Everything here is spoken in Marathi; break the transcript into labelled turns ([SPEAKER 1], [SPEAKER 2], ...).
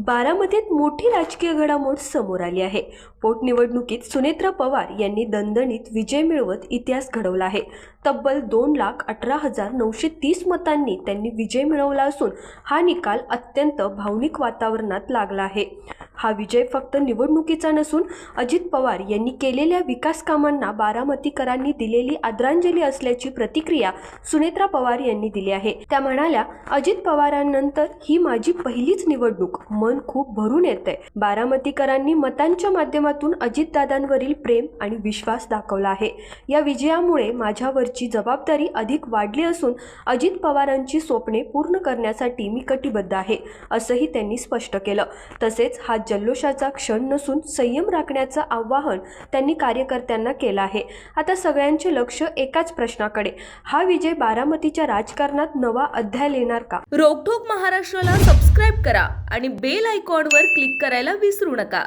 [SPEAKER 1] बारामतीत मोठी राजकीय घडामोड समोर आली आहे। पोटनिवडणुकीत सुनेत्रा पवार यांनी दणदणीत विजय मिळवत इतिहास घडवला आहे। तब्बल 2,18,930 मतांनी त्यांनी विजय मिळवला असून हा निकाल अत्यंत भावनिक वातावरणात लागला आहे। हा विजय फक्त निवडणुकीचा नसून अजित पवार यांनी केलेल्या विकास कामांना बारामतीकरांनी दिलेली आदरांजली असल्याची प्रतिक्रिया सुनेत्रा पवार यांनी दिली आहे। त्या म्हणाल्या, अजित पवारांनंतर ही माझी पहिलीच निवडणूक, मन खूप भरून येतंय। बारामतीकरांनी मतांच्या माध्यमातून अजितदादांवरील प्रेम आणि विश्वास दाखवला आहे। या विजयामुळे माझ्यावरची जबाबदारी अधिक वाढली असून अजित पवारांची स्वप्ने पूर्ण करण्यासाठी मी कटिबद्ध आहे, असंही त्यांनी स्पष्ट केलं। तसेच हा जल्लोषाचा क्षण नसून संयम राखण्याचं आवाहन त्यांनी कार्यकर्त्यांना केलं आहे। आता सगळ्यांचे लक्ष एकाच प्रश्नाकडे, हा विजय बारामतीच्या राजकारणात नवा अध्याय लिहिणार का?
[SPEAKER 2] रोकठोक महाराष्ट्राला सबस्क्राईब करा आणि बेल आयकॉनवर क्लिक करायला विसरू नका।